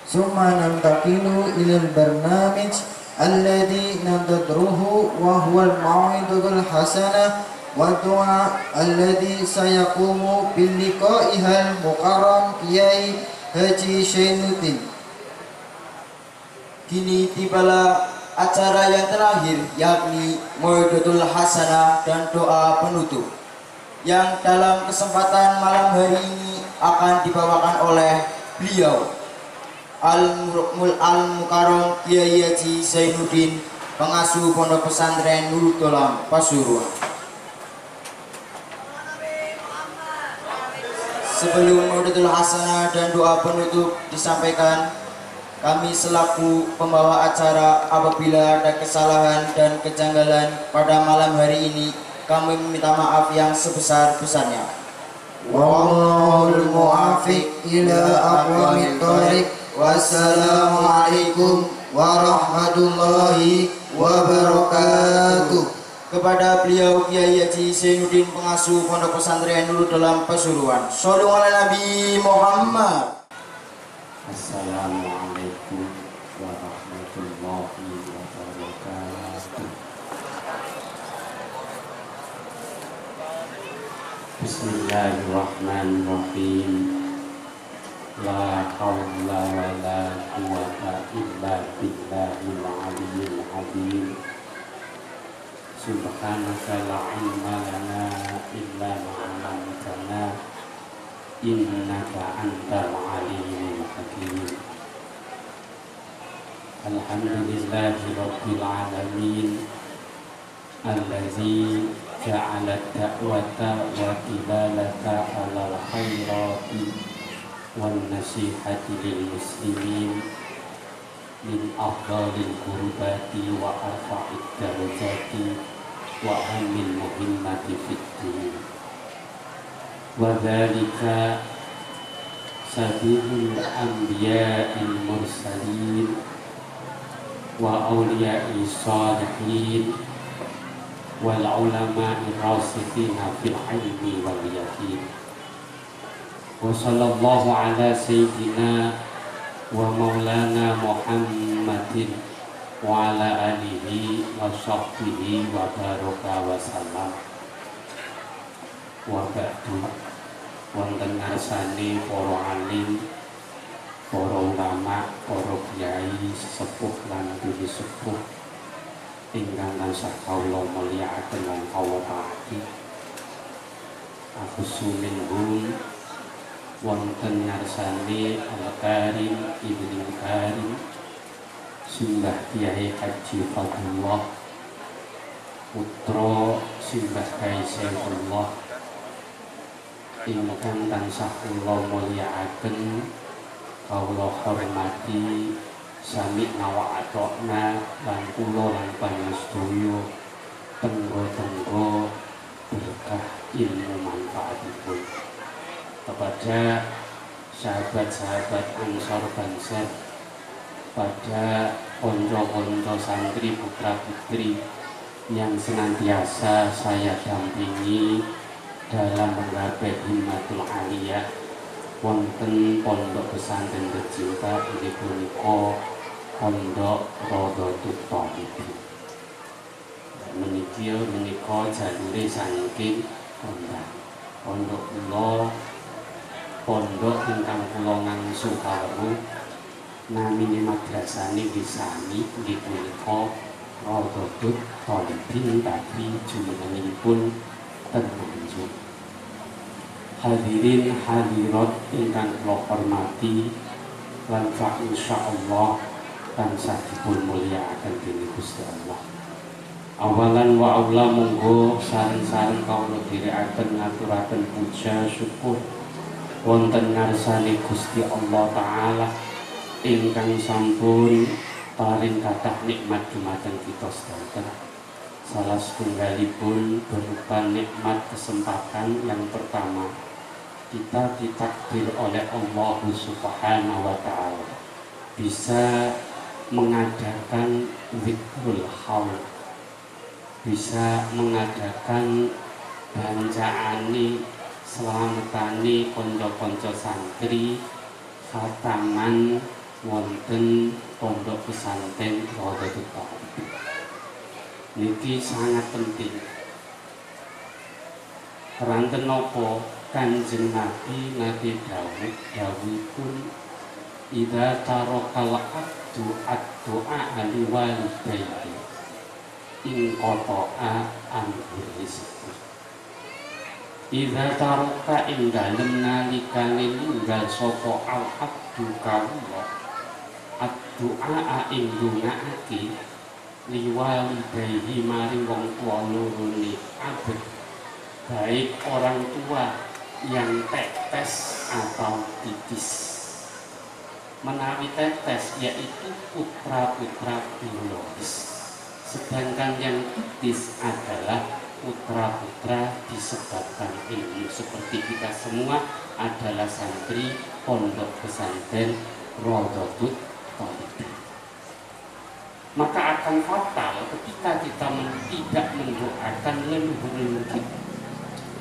ثم ننتقل إلى البرنامج الذي ننتظره وهو الموعظة الحسنة والدعاء الذي سيقوم بلقائها المكرم Kiai Haji Zainuddin. Kini tibalah acara yang terakhir, yakni Mau'idatul Hasanah dan doa penutup, yang dalam kesempatan malam hari ini akan dibawakan oleh beliau Al-Mukarram Kiai Haji Zainuddin, pengasuh Pondok Pesantren Nurul Dolam, Pasuruan. Sebelum Mau'idatul Hasanah dan doa penutup disampaikan, kami selaku pembawa acara, apabila ada kesalahan dan kejanggalan pada malam hari ini, kami meminta maaf yang sebesar-besarnya. Wallahul muwaffiq ila aqwamit thoriq. Wassalamualaikum warahmatullahi wabarakatuh. Kepada beliau Kiai Haji Zainuddin, pengasuh Pondok Pesantren Nurul Dolam, Pasuruan. Shallu ala Nabi Muhammad. Assalamualaikum warahmatullahi wabarakatuh. Bismillahirrahmanirrahim. La haula wa la quwwata illa billahil aliyyil azim. Subhanaka la ilma lana illa ma 'allamtana innaka antal alimul hakim. Alhamdulillahi rabbil alamin allazi ja'ala da'wata wa tibalata alal khairati wan nasihati lil muslimin min afdalil qurbati wa arfa'id darajati wa amil muhimmati fid din. Wadzalika sabilul anbiya'il mursalin wa awliya'i shalihin wal ulama'i rasikhina fil ilmi wal yaqin. Wa sallallahu ala sayyidina wa maulana Muhammadin wa ala alihi wa sahbihi wa baraka wa salam. Wa ba'du. Wonten ngarsane para alim, para ulama, para kiai sesepuh lan duli sepuh ingkang tansah kawula mulyakaken lan kawula taati. Aku suminhum wonten ngarsane Al-Karim Ibnu Karim Simbah Kiai Haji Fadullah putra Simbah Kiai Saifullah ingkang tansah kula mulyakaken, kawula hormati, sami nawa atokna lan kula lan panjenengan tenggo-tenggo berkah ilmu manfaatipun. Kepada sahabat-sahabat Ansor Bansar, pada konco-konco santri putra putri yang senantiasa saya dampingi dalam menggapai himmatul aliyah wonten Pondok Pesantren tercinta inggih punika Pondok Rodotul Tholibi. Menika jalure saking pondok kula, pondok ingkang kula ngangsu kawruh namine madrasane wisani inggih punika Rodotul Tholibi, tapi jumenengipun Tanjung. Hadirin hadirat ingkang kula hormati lan insyaallah tansah dipun mulyakaken dening Gusti Allah. Awalan wa aula monggo sareng-sareng kawula dherekaken ngaturaken puja syukur wonten ngarsane Gusti Allah taala ingkang sampun paring kathah nikmat dumateng kita sedanten. Salah setunggalipun berupa nikmat kesempatan yang pertama, kita ditakdir oleh Allah Subhanahu wa ta'ala bisa mengadakan zikrul haul, bisa mengadakan bancaani selamatani konco-konco santri khataman wonten pondok pesantren Rodatul Thalib. Niki sangat penting. Ranten napa Kanjeng Nabi nate dawuhipun idza tarakal abdu ad-du'a li walidayhi in qata'a anhu rizqu. Idza taraka ing dalem nalikane ninggal sapa al abdu kawula ad-du'a ing ndongaake liwalidayhi maring wong tuwa lorone abet, baik orang tua yang tetes atau titis. Menawi tetes yaitu putra-putra biologis, sedangkan yang titis adalah putra-putra disebabkan ilmu. Seperti kita semua adalah santri pondok pesantren Rodatul Thalib. Maka akan fatal ketika kita tidak mendoakan leluhur kita.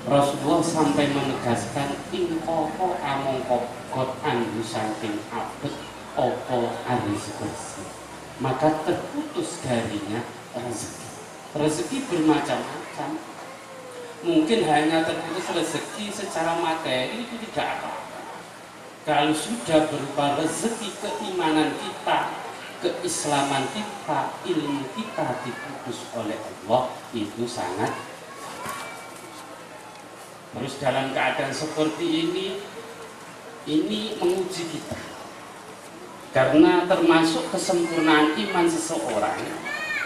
Rasulullah sampai menegaskan in qata amongko got andu saking abet opo aris bersih, maka terputus darinya rezeki. Rezeki bermacam-macam. Mungkin hanya terputus rezeki secara materi itu tidak apa-apa. Kalau sudah berupa rezeki keimanan kita, keislaman kita, ilmu kita diputus oleh Allah, itu sangat. Terus dalam keadaan seperti ini menguji kita. Karena termasuk kesempurnaan iman seseorang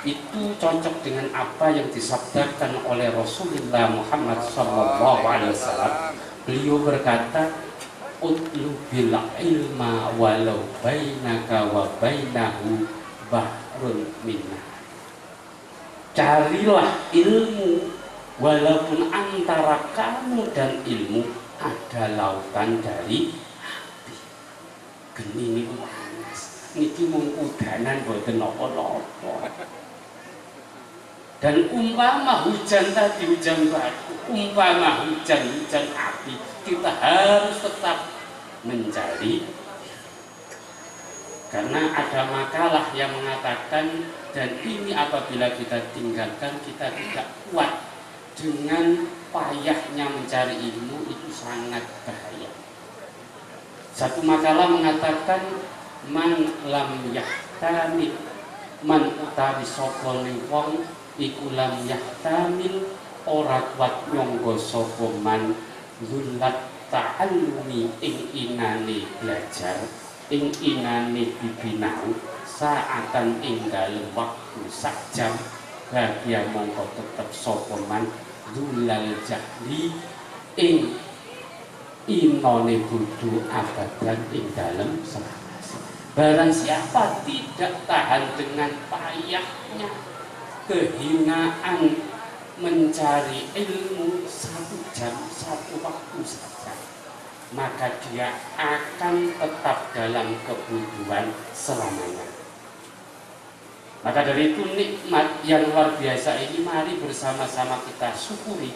itu cocok dengan apa yang disabdakan oleh Rasulullah Muhammad SAW. Beliau berkata, "Utlubil ilma walau bainaka wa bainahu bahrun minnah." Carilah ilmu walaupun antara kamu dan ilmu ada lautan dari hati. Geni niku panas, niki mung udanan boten napa-napa. Dan umpama hujan tadi hujan batu, umpama hujan api, kita harus tetap mencari. Karena ada makalah yang mengatakan, dan ini apabila kita tinggalkan kita tidak kuat dengan payahnya mencari ilmu, itu sangat bahaya. Satu makalah mengatakan man lam yahtamil, man utawi sapa wong iku lam yahtamil ora kuat nyangga sapa man zulat ta'allumi ing inane belajar, ing inane bibinau saatan ing dalem waktu sak jam, bahagia mongko tetep sapa man zulal jahli ing inone kudu abadan ing dalem selawase. Barang siapa tidak tahan dengan payahnya, kehinaan mencari ilmu 1 jam 1 waktu saja, maka dia akan tetap dalam kebodohan selamanya. Maka dari itu nikmat yang luar biasa ini mari bersama-sama kita syukuri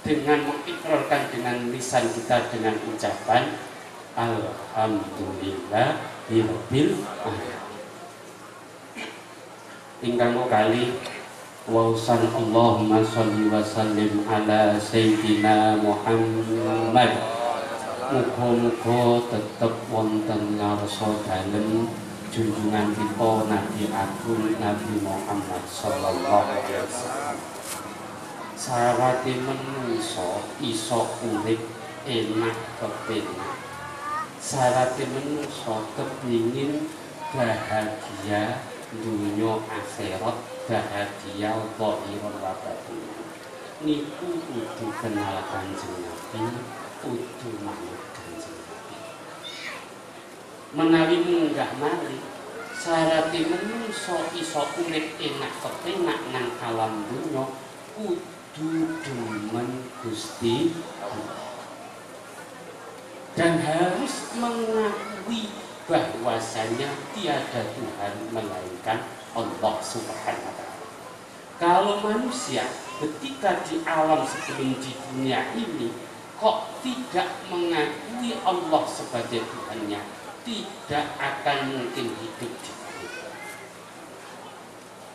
dengan mengikrarkan dengan lisan kita dengan ucapan Alhamdulillahirabbil alamin. Ingkang kali wausan Allahumma sholli wa sallim ala sayyidina Muhammad. Muga-muga tetep wonten ngarsa dalem junjungan kita Nabi Agung Nabi Muhammad sallallahu alaihi wasallam. Sarate menungso iso urip enak kepenak. Sarate menungso kepingin bahagia dunia akhirat, bahagia dhahiran wa batin. Niku kudu kenal Kanjeng Nabi, kudu manut Kanjeng Nabi. Menawi munggah mari sarate menungso iso urip enak kepenak nang alam dunya, kudu demen Gusti dan harus mengakui bahwasanya tiada Tuhan melainkan Allah Subhanahu wa ta'ala. Kalau manusia ketika di alam sebelum di dunia ini kok tidak mengakui Allah sebagai Tuhannya, tidak akan mungkin hidup di bumi.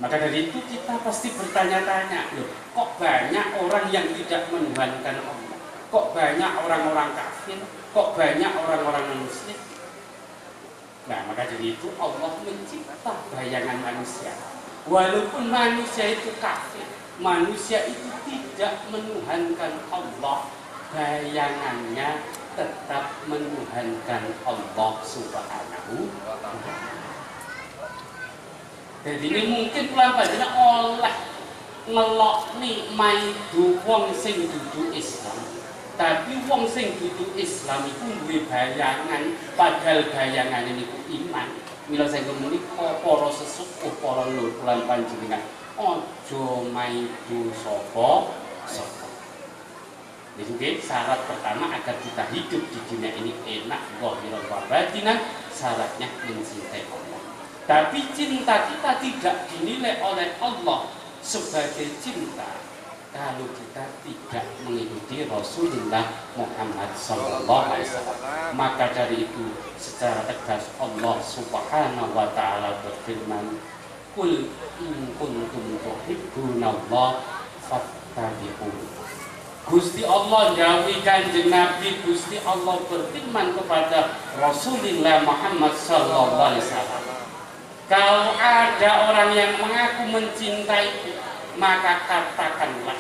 Maka dari itu kita pasti bertanya-tanya, loh, kok banyak orang yang tidak menuhankan Allah? Kok banyak orang-orang kafir? Kok banyak orang-orang non-muslim? Nah, maka dari itu Allah mencipta bayangan manusia. Walaupun manusia itu kafir, manusia itu tidak menuhankan Allah, bayangannya tetap menuhankan Allah Subhanahu wa ta'ala. Jadi ini mungkin pelan-pelan oleh ngelok nikmai wong sing dudu Islam. Tapi wong sing dudu Islam itu duwe bayangan, padahal bayangan ini ku iman. Mila saya ngomong para sesepuh, para lur lan panjenengan, aja maidu sapa. Jadi syarat pertama agar kita hidup di dunia ini enak, zahiran wa batinan, syaratnya mencintai Allah. Tapi cinta kita tidak dinilai oleh Allah sebagai cinta kalau kita tidak mengikuti Rasulullah Muhammad SAW. Maka dari itu secara tegas Allah Subhanahu wa ta'ala berfirman, Qul in kuntum tuhibbunallah fattabi'un. Gusti Allah dawuh Kanjeng Nabi, Gusti Allah berfirman kepada Rasulullah Muhammad SAW, kalau ada orang yang mengaku mencintai, maka katakanlah,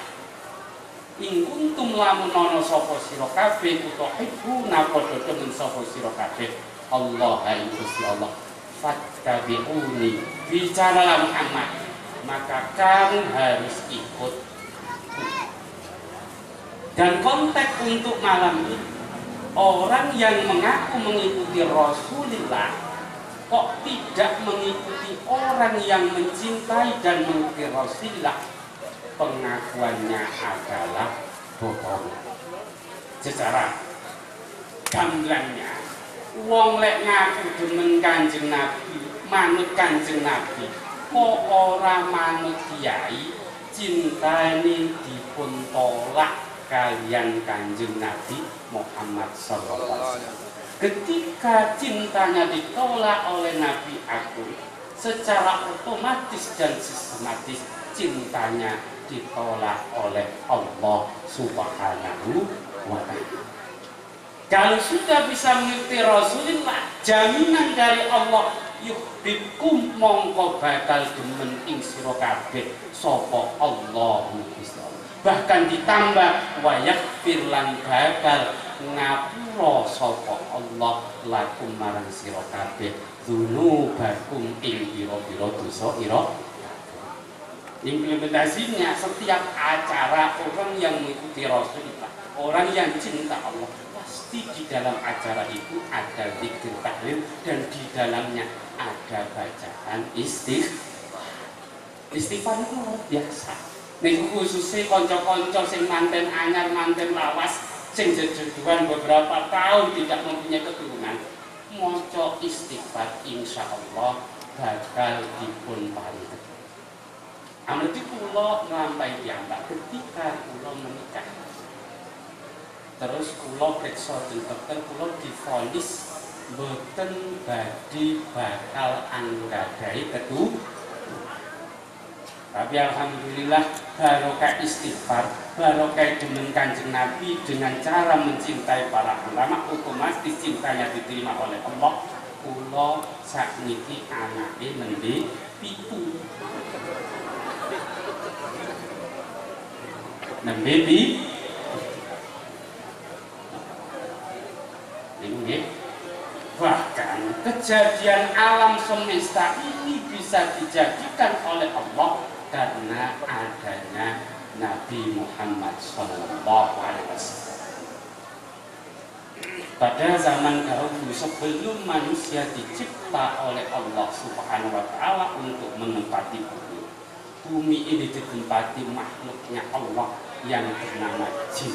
in kuntum lamun ana sapa sira kabeh tuhibbuna padha demen sapa sira kabeh Allah ing Gusti Allah, fattabi'uni, bicaralah Muhammad, maka kamu harus ikut. Dan konteks untuk malam ini, orang yang mengaku mengikuti Rasulullah kok tidak mengikuti orang yang mencintai dan mengikuti Rasulullah, pengakuannya adalah bohong. Secara gamblangnya, wong lek ngaku demen Kanjeng Nabi, manut Kanjeng Nabi, kok ora manut kiai, cintane dipun tolak kalian Kanjeng Nabi Muhammad SAW. Ketika cintanya ditolak oleh Nabi Agung, secara otomatis dan sistematis cintanya ditolak oleh Allah Subhanahu wa ta'ala. Kalau sudah bisa mengikuti Rasulullah, jaminan dari Allah, yuhibbukum mongko bakal demen ing sira kabeh sapa Allah. Bahkan ditambah wa yaghfir lan bakal ngapura sapa Allah lakum marang sira kabeh dzunubakum ing pira-pira dosa ira. Implementasinya setiap acara orang yang mengikuti Rasulullah, orang yang cinta Allah, pasti di dalam acara itu ada zikir tahlil dan di dalamnya ada bacaan istighfar. Istighfar itu luar biasa. Nih khususnya konco-konco sing manten anyar, manten lawas, sing jejeduan beberapa tahun tidak mempunyai keturunan, moco istighfar insya Allah bakal dipun paringi. Amargi kula nglampahi piyambak ketika kula menikah. Terus kula periksa den dokter, kula divonis boten badhe bakal anggadhahi keturunan. Tapi alhamdulillah barokah istighfar, barokah demen Kanjeng Nabi dengan cara mencintai para ulama, otomatis cintanya diterima oleh Allah. Kula sakniki anake nembe 7. Nembe ini bahkan kejadian alam semesta ini bisa dijadikan oleh Allah karena adanya Nabi Muhammad SAW. Pada zaman dahulu sebelum manusia dicipta oleh Allah Subhanahu wa ta'ala untuk menempati bumi, bumi ini ditempati makhluknya Allah yang bernama jin.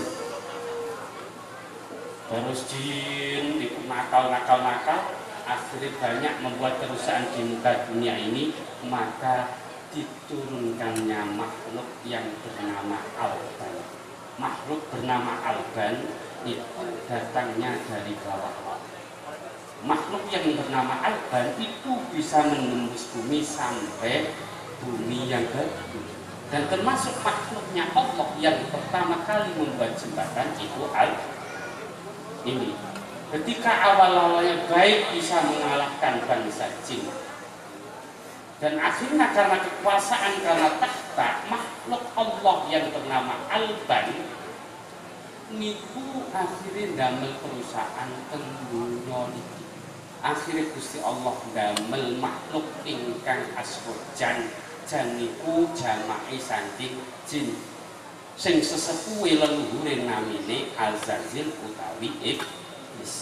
Terus jin itu nakal, akhirnya banyak membuat kerusakan di muka dunia ini, maka diturunkannya makhluk yang bernama Alban. Makhluk bernama Alban itu datangnya dari bawah. makhluk yang bernama Alban itu bisa menembus bumi sampai bumi yang kedua. Dan termasuk makhluknya Allah yang pertama kali membuat jembatan itu ini. Ketika awal-awalnya baik bisa mengalahkan bangsa jin, dan akhirnya karena kekuasaan, karena tahta, makhluk Allah yang bernama Alban niku akhirnya damel perusahaan tendunya iki. Akhirnya Gusti Allah damel makhluk ingkang asma jan niku jamae saking jin sing sesepuhe leluhure namine Azazil utawi Iblis.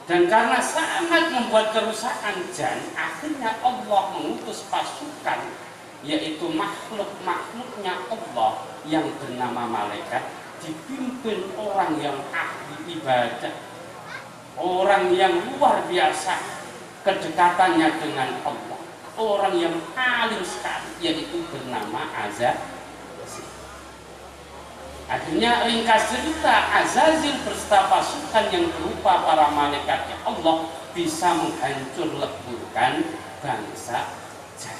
Dan karena sangat membuat kerusakan jan, akhirnya Allah mengutus pasukan, yaitu makhluk-makhluknya Allah yang bernama malaikat, dipimpin orang yang ahli ibadah, orang yang luar biasa kedekatannya dengan Allah, orang yang alim sekali, yaitu bernama Azazil. Akhirnya ringkas cerita, Azazil berserta pasukan yang berupa para malaikatnya Allah bisa menghancur leburkan bangsa jan.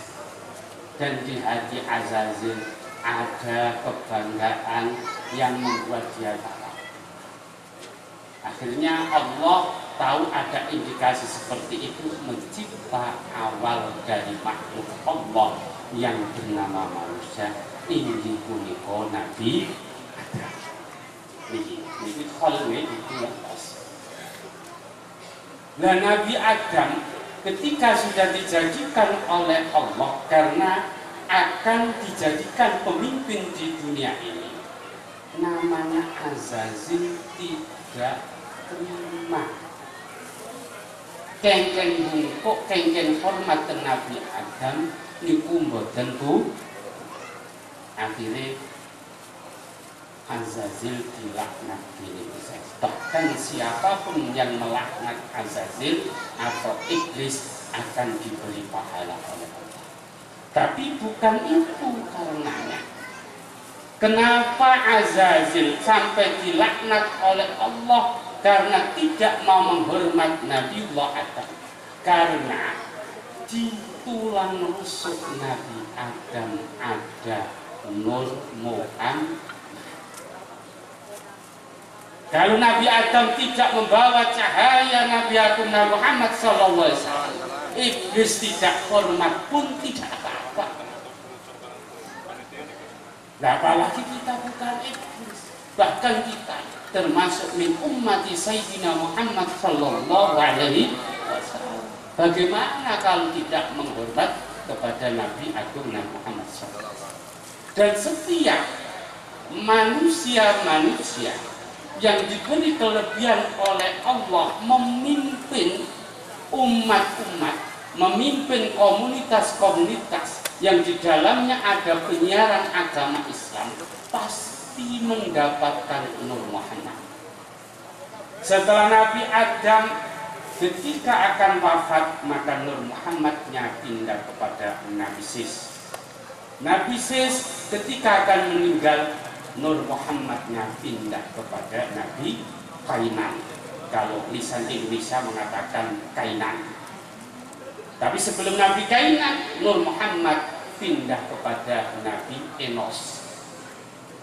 Dan di hati Azazil ada kebanggaan yang membuat dia tahu. Akhirnya Allah tahu ada indikasi seperti itu, mencipta awal dari makhluk Allah yang bernama manusia. Ini punika Nabi Adam. Ini kholwe itu yang pas. Nah, Nabi Adam ketika sudah dijadikan oleh Allah karena akan dijadikan pemimpin di dunia ini, namanya Azazil tidak terima. Kengken bungkuk, kengken hormat Nabi Adam niku mboten bu. Akhirnya Azazil dilaknat diri saya. Bahkan siapapun yang melaknat Azazil atau iblis akan diberi pahala oleh Allah. Tapi bukan itu karenanya. Kenapa Azazil sampai dilaknat oleh Allah? Karena tidak mau menghormat Nabiullah Adam. Karena di tulang rusuk Nabi Adam ada Nur Muhammad. Kalau Nabi Adam tidak membawa cahaya Nabi Agung Muhammad SAW, iblis tidak hormat pun tidak apa-apa. Nah, apalagi kita bukan iblis, bahkan kita termasuk min ummati Sayyidina Muhammad sallallahu alaihi wasallam. Bagaimana kalau tidak menghormat kepada Nabi Agung Muhammad sallallahu alaihi wasallam? Dan setiap manusia-manusia yang diberi kelebihan oleh Allah memimpin umat-umat, memimpin komunitas-komunitas yang di dalamnya ada penyiaran agama Islam, pasti mendapatkan Nur Muhammad. Setelah Nabi Adam ketika akan wafat, maka Nur Muhammadnya pindah kepada Nabi Sis. Nabi Sis ketika akan meninggal, Nur Muhammadnya pindah kepada Nabi Kainan. Kalau lisan Indonesia mengatakan Kainan. Tapi sebelum Nabi Kainan, Nur Muhammad pindah kepada Nabi Enos.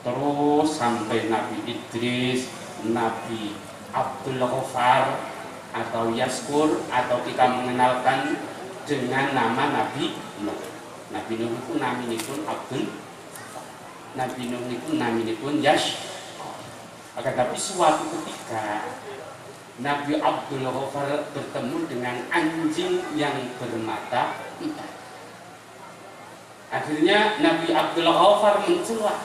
Terus sampai Nabi Idris, Nabi Abdul Ghaffar atau Yaskur, atau kita mengenalkan dengan nama Nabi Nuh. Nabi Nuh itu naminipun Abdul, Nabi Nuh itu naminipun Yaskur. Akan tapi suatu ketika Nabi Abdul Ghaffar bertemu dengan anjing yang bermata empat. Akhirnya Nabi Abdul Ghaffar mencela,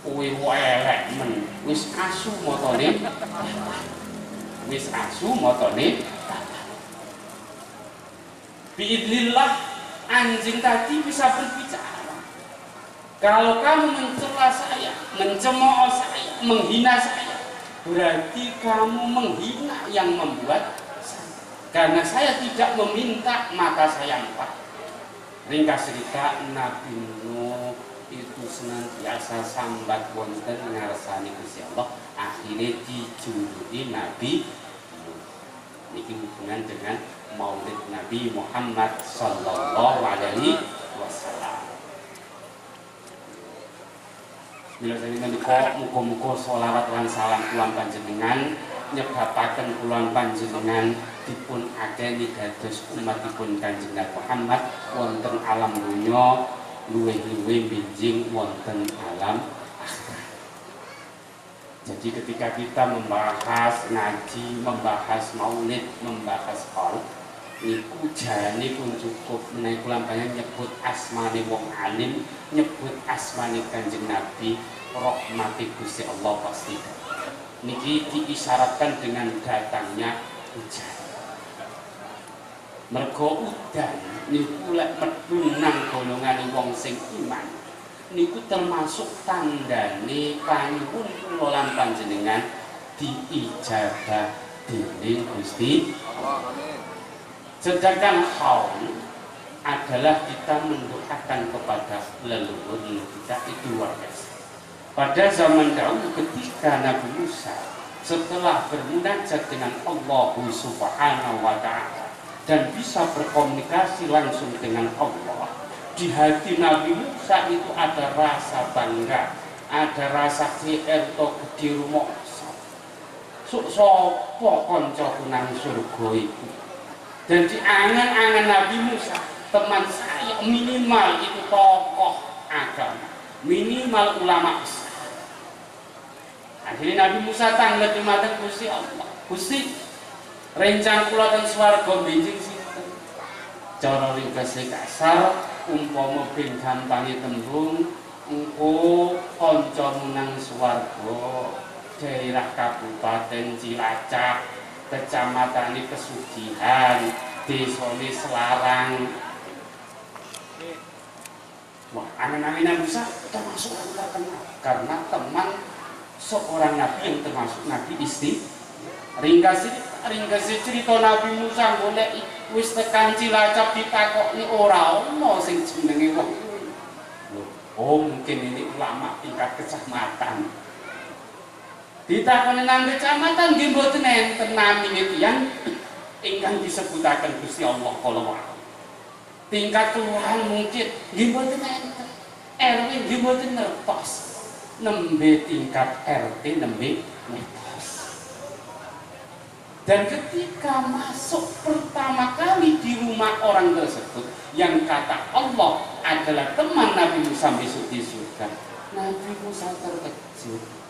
"Kowe elek men, wis asu motone, wis asu motone." Biidznillah anjing tadi bisa berbicara. Kalau kamu mencela saya, mencemooh saya, menghina saya, berarti kamu menghina yang membuat saya. Karena saya tidak meminta, maka saya empat. Ringkas cerita, Nabi Nuh itu senantiasa sambat wonten ngarsani Gusti Allah, akhirnya dijuluki Nabi Nuh. Ini hubungan dengan Maulid Nabi Muhammad Sallallahu Alaihi Wasallam. Bila saya menika muga-muga sholawat lan salam kula panjenengan nyebabaken kula panjenengan dipun akeni dados umatipun Kanjeng Nabi Muhammad wonten alam dunya luwih-luwih benjing wonten alam akhirat. Jadi ketika kita membahas ngaji, membahas maulid, membahas hal niku jane pun cukup menawi kula panjenengan nyebut asmane wong alim, nyebut asmane Kanjeng Nabi, rahmati Gusti Allah pasti. Niki diisyaratkan dengan datangnya hujan. Mergo udan niku lek medhun nang golongan wong sing iman niku termasuk tandane panyuwun kula lan panjenengan diijabah dening Gusti Allah. Sedangkan haul adalah kita mendoakan kepada leluhur kita, itu luar biasa. Pada zaman dahulu ketika Nabi Musa setelah bermunajat dengan Allah Subhanahu wa Ta'ala dan bisa berkomunikasi langsung dengan Allah, di hati Nabi Musa itu ada rasa bangga, ada rasa GR to gede rumah sapa kancaku nang surga iku. Dan di angan-angan Nabi Musa, teman saya minimal itu tokoh agama, minimal ulama besar. Akhirnya Nabi Musa tanglet dumateng Gusti Allah. Gusti, rencang kula teng swarga benjing sinten? Cara ringkes kasar, umpama ben gampange tembung, engko kancamu nang swarga, daerah Kabupaten Cilacap, kecamatan Pesugihan, desane Selarang. Wah, anak-anak Nabi Musa termasuk orang terkenal karena teman seorang Nabi yang termasuk Nabi istri. Ringkas cerita Nabi Musa golek wis tekan Cilacap ditakokni ora ono sing jenenge wong. Oh, mungkin ini ulama tingkat kecamatan. Ditakoni nang kecamatan nggih mboten enten namine tiyang ingkang disebutaken Gusti Allah kala wau. Tingkat kelurahan mungkin nggih mboten enten. RW nggih mboten ngertos. Nembe tingkat RT nembe ngertos. Dan ketika masuk pertama kali di rumah orang tersebut yang kata Allah adalah teman Nabi Musa besok di surga, Nabi Musa terkejut.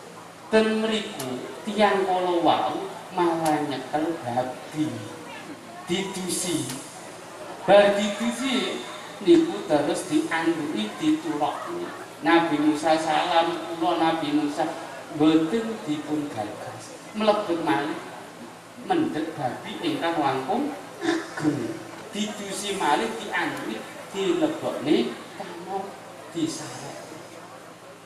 Dan meriku tiang kala wau malah nyekel babi didusi. Bar didusi niku terus dianduki ditulokne. Nabi Musa salam kula Nabi Musa boten dipun gagas. Mlebet malih mendhet babi ingkang langkung ageng. Didusi malih dianduki dilebokne kamar disarek.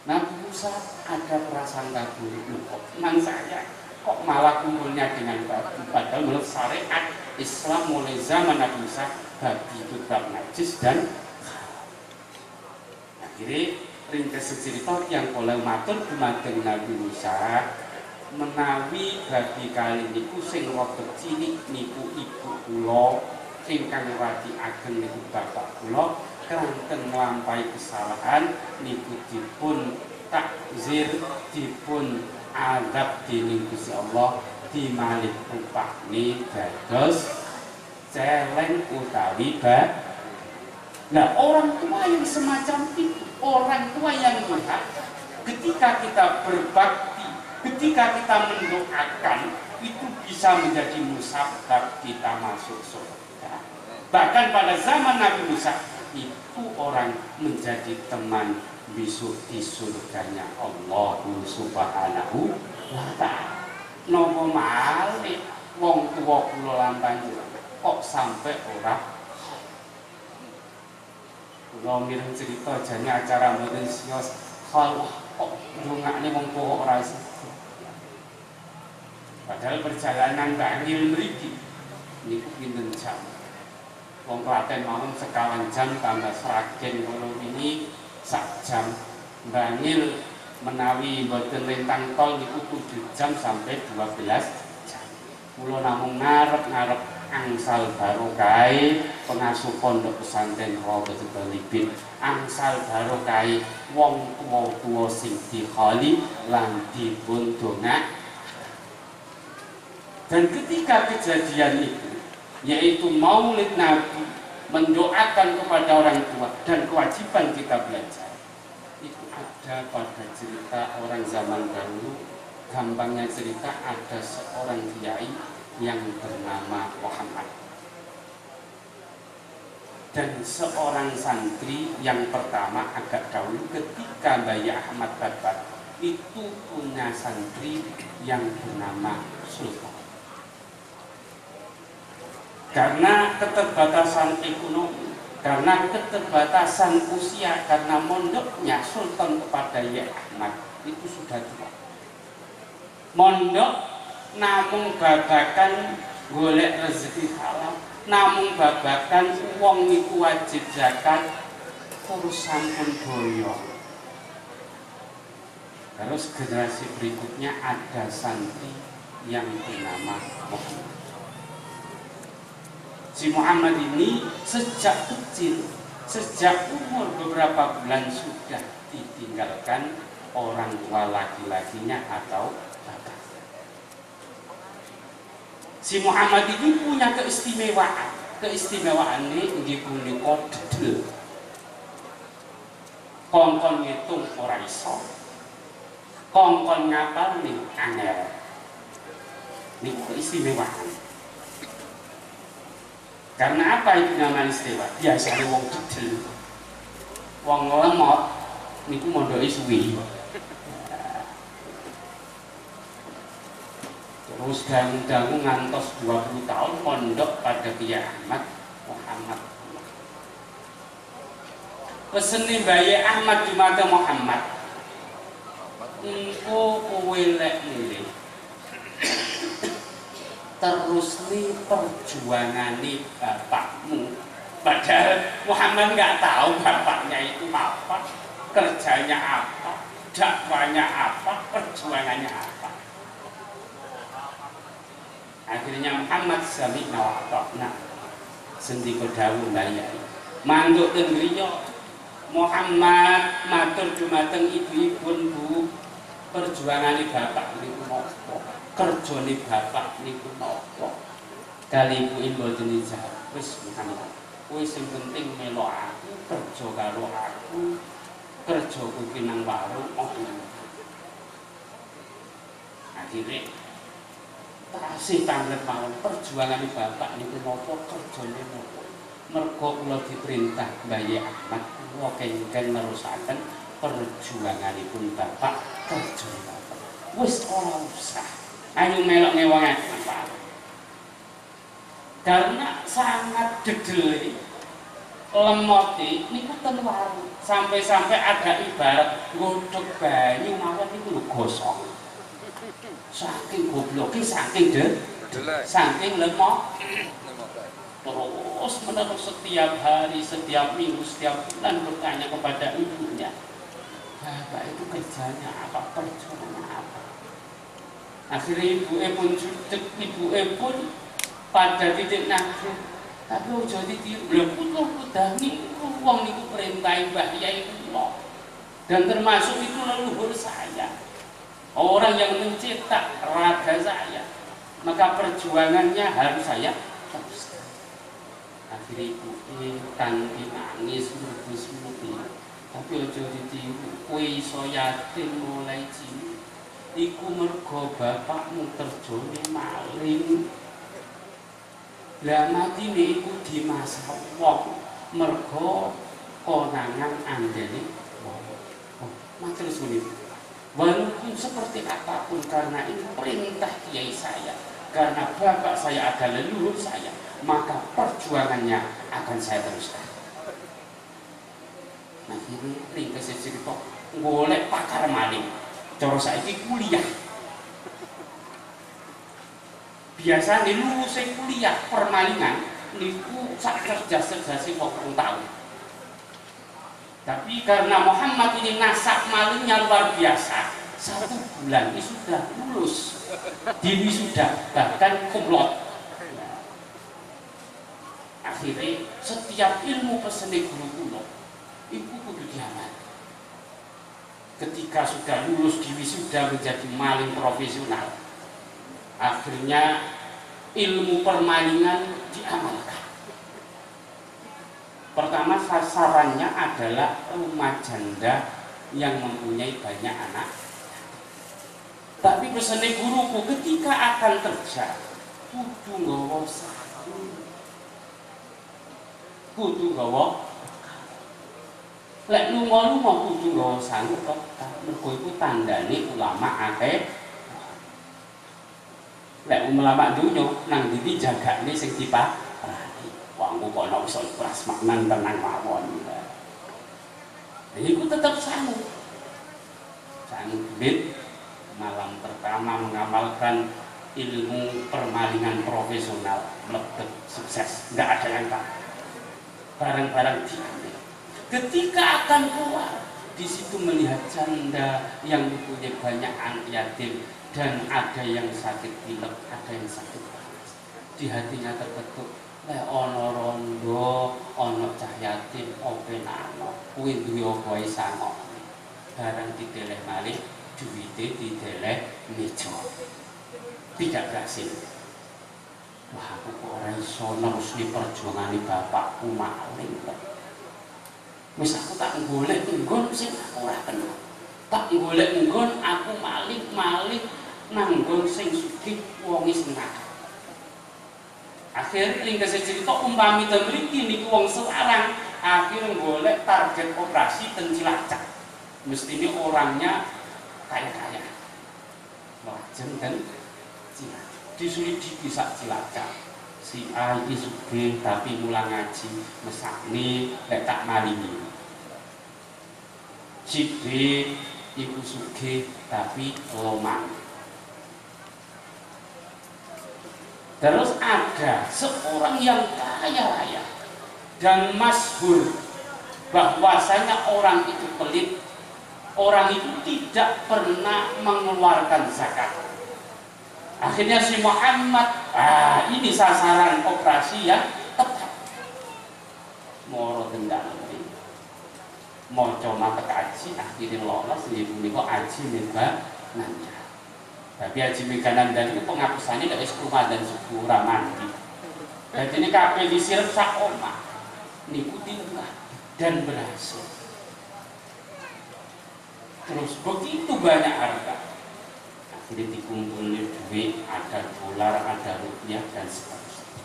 Nabi Musa ada prasangka buruk, teman saya kok malah kumpulnya dengan babi, padahal menurut syariat Islam mulai zaman Nabi Musa babi itu tetap najis dan akhirnya ringkas cerita yang oleh matur dumateng Nabi Musa menawi babi kali niku sing rada cilik niku ibu kula, ingkang radi ageng niku bapak kula. Keranten nglampahi kesalahan niku dipun takzir, dipun azab dening Gusti Allah, dimalih upahne dados celeng utawi bak. Nah, orang tua yang semacam itu, orang tua yang melihat ketika kita berbakti, ketika kita mendoakan, itu bisa menjadi musabab kita masuk surga. Bahkan pada zaman Nabi Musa itu orang menjadi teman besok di surganya Allah Subhanahu wa Ta'ala. Nopo malih wong tuwa kula lan panjenengan kok sampai ora. Kula mireng cerita jane acara mboten sios hal kok ndongakne wong tuwa ora iso. Padahal perjalanan Bangil mriki niku pinten jam. Wong Klaten mawon sekawan jam tambah Sragen kono ini sak jam. Bangil menawi mboten rentang tol niku 7 jam sampai 12 jam. Kula namung ngarep-ngarep angsal barokah pengasuh pondok pesantren Raudhatul Talibin, angsal barokah wong tuwa-tuwa sing dikholi lan dipun dongak. Dan ketika kejadian itu, yaitu Maulid Nabi, mendoakan kepada orang tua dan kewajiban kita belajar, itu ada pada cerita orang zaman dahulu. Gampangnya cerita, ada seorang kiai yang bernama Muhammad dan seorang santri yang pertama agak dahulu ketika Bayi Ahmad Babat itu punya santri yang bernama Sultan. Karena keterbatasan ekonomi, karena keterbatasan usia, karena mondoknya Sultan kepada Yai Ahmad itu sudah tua. Mondok namung babakan golek rezeki halal, namung babakan wong niku wajib zakat, terus sampun boyong. Terus generasi berikutnya ada santri yang bernama Muhammad. Si Muhammad ini sejak kecil, sejak umur beberapa bulan sudah ditinggalkan orang tua laki-lakinya atau bapak. Si Muhammad ini punya keistimewaan. Keistimewaan ini nggih punika dedel. Kongkon ngitung ora iso. Kongkon ngapal ning angel. Niku keistimewaan. Karena apa itu namanya istiwa? Biasanya wong dedel, wong lemot, niku mondoke suwi. Terus dangu-dangu ngantos 20 tahun mondok pada Kiai Ahmad Muhammad. Pesene Bayi Ahmad Jumada Muhammad, engko kowe lek milih terus nih perjuangan nih bapakmu. Padahal Muhammad nggak tahu bapaknya itu apa, kerjanya apa, dakwanya apa, perjuangannya apa. Akhirnya Muhammad sami nawatokna sendiko dawuh bayai manduk ten griya Muhammad matur dumateng ibu-ibun Bu, perjuangane bapak niku napa, kerjane bapak niku napa. Kali ibu mboten dijawab, wis Muhammad kowe sing penting melok aku, kerja karo aku, kerjaku ki nang warung opo. Akhire tasih tanggep mawon perjuangane bapak niku napa, kerjane napa. Mergo kula diperintah Bayi Ahmad kula kengken nerusaken perjuanganipun bapak, kerjane bapak. Wis ora usah ayo melok ngewangaken Pak. Karena sangat dedel lemote niku ten warung, sampai-sampai ada ibarat godhog banyu mawon niku lho gosong. Saking gobloke, saking saking lemot. Terus menerus setiap hari, setiap minggu, setiap bulan bertanya kepada ibunya, bapak itu kerjanya apa, perjuangannya apa. Akhirnya ibu pun judek, ibu pun pada titik nabi, tapi ojo ditiru, lho putuh-putuh niku wong niku perintahin Mbah Yai kula. Dan termasuk itu leluhur saya, orang yang mencetak raga saya, maka perjuangannya harus saya teruskan. Akhirnya ibu tanti nangis murus-murus, tapi ojo ditiru, kowe iso yatim mulai cilik, iku mergo bapakmu terjone maling. Lah matine iku di masa wong mergo konangan andene wong. Matur suwun. Walaupun seperti apapun, karena ini perintah kiai saya, karena bapak saya adalah leluhur saya, maka perjuangannya akan saya teruskan. Nah ini ringkas cerita golek pakar maling, cara saiki kuliah. Biasa lulus kuliah permalingan niku sak cerdas-cerdase kok 2 tahun. Tapi karena Muhammad ini nasab malingnya luar biasa, 1 bulan ini sudah lulus, diwisuda, bahkan kumlot. Akhirnya setiap ilmu pesene guru kula iku kudu diamal. Ketika sudah lulus diwisuda menjadi maling profesional, akhirnya ilmu permalingan diamalkan. Pertama sasarannya adalah rumah janda yang mempunyai banyak anak. Tapi pesene guruku ketika akan kerja kudu nggawa sarung, kudu nggawa, lek lunga-lunga kudu nggawa sarung kok. Mergo iku tandane ulama akeh. Lek ulama dunya nang ndi jagane sing diparani. Wong kok nek iso prasmanan tenang mawon. Iku tetap sanggup. Duit malam pertama mengamalkan ilmu permalingan profesional, meledak sukses, nggak ada yang tak. Barang-barang diambil. Ketika akan keluar, di situ melihat janda yang mempunyai banyak anak yatim dan ada yang sakit pilek, ada yang sakit panas. Di hatinya terbetuk, lek ono rondo, ono cah yatim, openano, kuwi duwe apa sango. Barang dideleh malih, duwite dideleh meja. Tidak berhasil. Wah, aku kok ora iso nerusne perjuangane bapakku maling kok. Wis aku tak golek nggon sing ora kenal. Tak golek nggon aku maling nang nggon sing sugih wong wis nakal. Akhir ning cerita umpami ten mriki niku wong selarang akhir golek target operasi ten Cilacap. Mestine orangnya kaya-kaya. Lajeng ten Cilacap. Disulidi bisa Cilacap. Si A iki sugih tapi mulang ngaji, mesakne lek tak maringi. Si B iku sugih tapi lomang. Terus ada seorang yang kaya raya dan masyhur bahwasanya orang itu pelit, orang itu tidak pernah mengeluarkan zakat. Akhirnya si Muhammad, ini sasaran operasi yang tepat. Moro dendam ini, mau coba aji, akhirnya lolos. Ibu ini kok aji mega nanda. Tapi aji mega nanda itu penghapusannya dari rumah dan suku ramandi. Dan ini kabel disirep sak omah, niku dilengah dan berhasil. Terus begitu banyak harta. Jadi dikumpulin duit, ada dolar, ada rupiah dan seterusnya.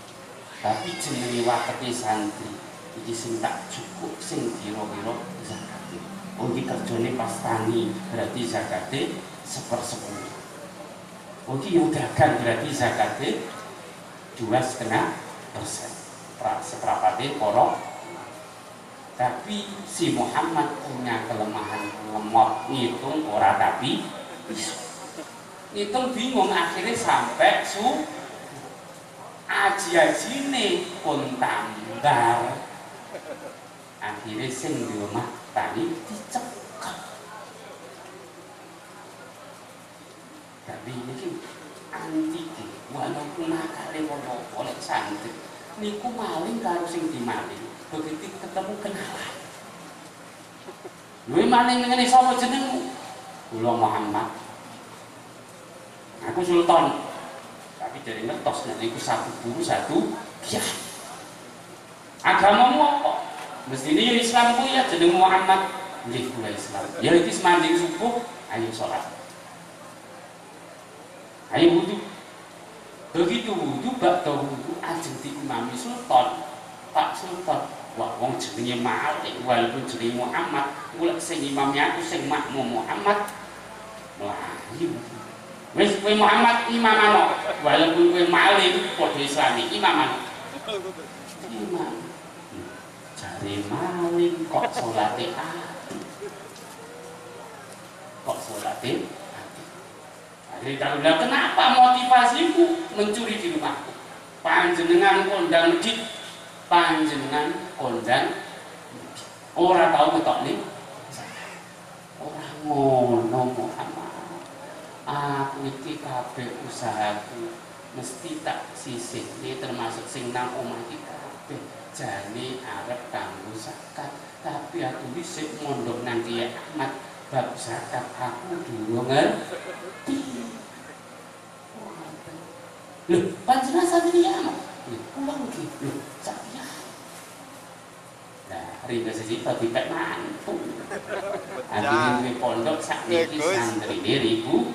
Tapi jenenge wakete santri iki sing tak cukup sing kira-kira zakate. Oh iki kerjane pas tani, berarti zakate 1/10. Oh iki yo dagang berarti zakate 2,5%. Seperapate porok. Tapi si Muhammad punya kelemahan lemot ngitung ora tapi bisa. Ngitung bingung akhirnya sampai aji-ajine pun tambah. Akhirnya sing di rumah tani dicekak. Tapi ini antike walaupun nakale wong oleh santri niku maling karo sing dimaling begitu ketemu kenalan. Luwe maling ngene sapa jenengmu? Kula Muhammad. Aku sultan, tapi dari ngertos nanti aku satu guru satu kiai. Agamamu apa? Mestinya ya Islamku ya jeneng Muhammad. Nggih kula Islam. Ya iki semanding subuh, ayo sholat. Ayo wudu. Begitu wudu, bak wudu ajeng diimami sultan. Pak Sultan, wah wong jenenge maling walaupun jenenge Muhammad, kula sing imamnya aku sing makmum Muhammad. Melayu. Wis kowe Muhammad imamano, walaupun kowe maling padha islami imaman. Imam. Jare maling kok salate ati. Kok salate ati. Akhirnya kenapa motivasiku mencuri di rumahku? Panjenengan kondang medit, panjenengan kondang medit. Ora tau ngetok ning ora ngono Muhammad. Aku iki kabeh usahaku mesti tak sisihne termasuk sing nang omah iki kabeh jane arep kanggo zakat. Tapi aku dhisik mondok nang Kiai Ahmad bab zakat aku durung ngerti. Lho, panjenengan satria Ahmad. Lho, kula iki lho, satria. Nah, rina siji dipek mantu. Akhirnya di pondok sakniki santrine ribu.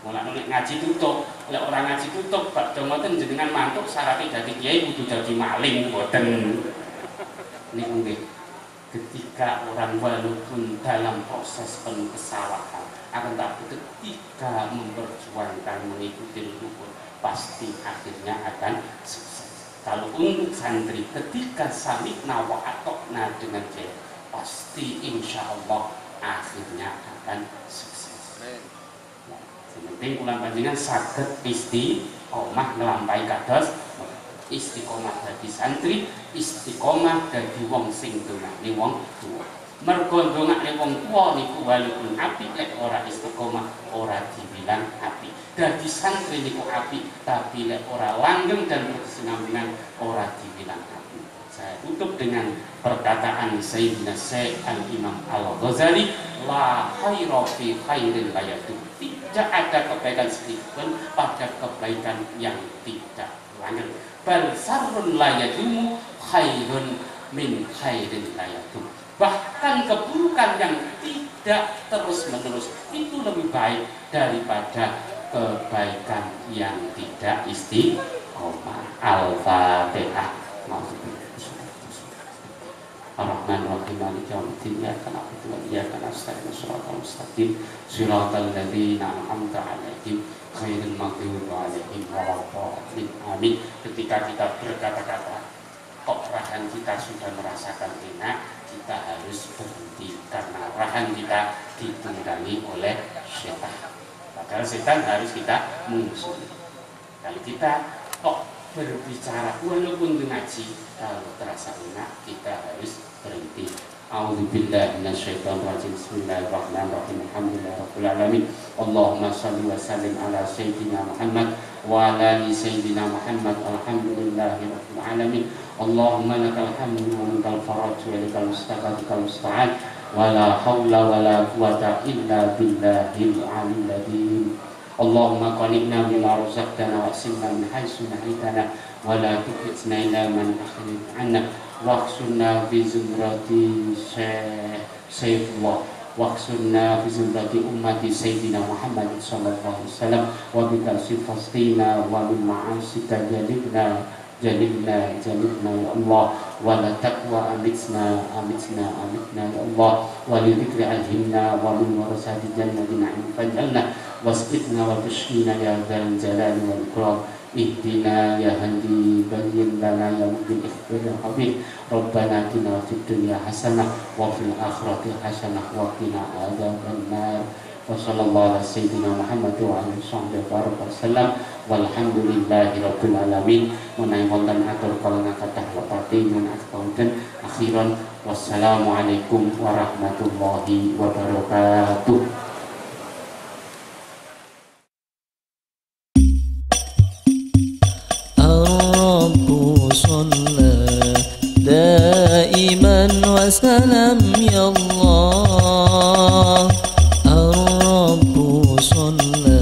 Mulane nek ngaji tutup, lek orang ngaji tutup badhe ngoten jenengan mantuk syaratnya dadi kiai kudu dadi maling mboten. Niku nggih. Ketika orang walaupun dalam proses penuh kesalahan, akan tapi ketika memperjuangkan mengikuti rukun pasti akhirnya akan sukses. Kalau untuk santri ketika samikna wa atokna dengan kiai pasti insya Allah akhirnya akan sukses. Penting ulang panjenengan saged istiqomah nglampahi kados istiqomah dadi santri, istiqomah dadi wong sing dongane wong tuwa. Mergo dongane wong tuwa niku walaupun apik lek ora istiqomah ora dibilang apik. Dadi santri niku apik tapi lek ora langgeng dan berkesinambungan ora dibilang apik. Saya tutup dengan perkataan Sayyidina Syekh Al-Imam Al-Ghazali, la khaira fi khairin la yadum. Tidak ada kebaikan sedikit pun pada kebaikan yang tidak langgeng. Bal sarrun la yadumu khairun min khairin la yadum. Bahkan keburukan yang tidak terus-menerus itu lebih baik daripada kebaikan yang tidak istiqomah. Al-Fatihah. Ar-Rahman-Rahim Maliki yaumiddin iyyaka na'budu wa iyyaka nasta'in shiratal mustaqim shiratal ladzina an'amta 'alaihim ghairil maghdubi 'alaihim waladdallin. Amin. Ketika kita berkata-kata kok rahang kita sudah merasakan enak, kita harus berhenti karena rahang kita ditunggangi oleh setan. Padahal setan harus kita musuhi. Kalau kita kok berbicara walaupun ngaji, kalau terasa enak kita harus berhenti. A'udzubillahi minasyaitonir rajim. Bismillahirrahmanirrahim. Alhamdulillahirabbil alamin. Allahumma shalli wa sallim ala sayyidina Muhammad wa ala ali sayyidina Muhammad. Alhamdulillahirabbil alamin. Allahumma lakal hamdu wa lakal faraj wa lakal musta'an wa la haula wa la quwwata illa billahil aliyyil azim. Allahumma qanibna bima razaqtana wa simna min haitsu nahitana wa la tuqitna illa man akhirta 'anna waqsunna fi zumrati sayyidullah waqsunna fi zumrati ummati sayyidina Muhammad sallallahu alaihi wasallam wa bi kasifastina wa min ma'asika jalibna ya Allah wa la taqwa amitna ya Allah wa li dhikri alhimna wa min warasati jannatin na'im faj'alna wasqitna wa tashkina ya dzal jalali wal ikram. Ihdina ya hadi bayyin lana ya mudil ikhtir habib. Rabbana atina fid dunya hasanah wa fil akhirati hasanah wa qina adzabannar. Wa sallallahu ala sayyidina Muhammad wa alihi wasallam. Walhamdulillahi rabbil alamin. Menawi wonten atur kala kathah lepati mun akaunten akhiran wassalamualaikum warahmatullahi wabarakatuh. دائما وسلام يا الله. الرب صلى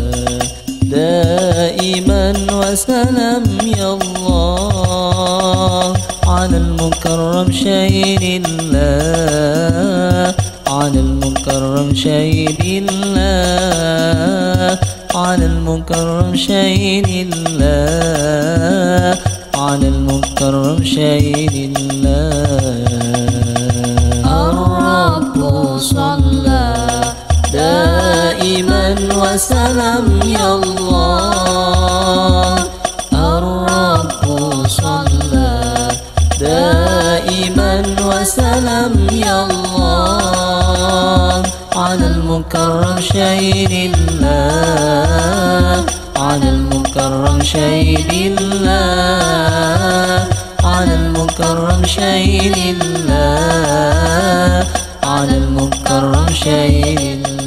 دائما وسلام يا الله على المكرم شهيد الله. على المكرم شهيد الله. على المكرم شهيد الله. على المكرم شهيد الله. الرب صلى دائما وسلام يا الله. الرب صلى دائما وسلام يا الله على المكرم شهيد الله. على المكرم شهيد الله. على المكرم شهيد الله. مكر شيء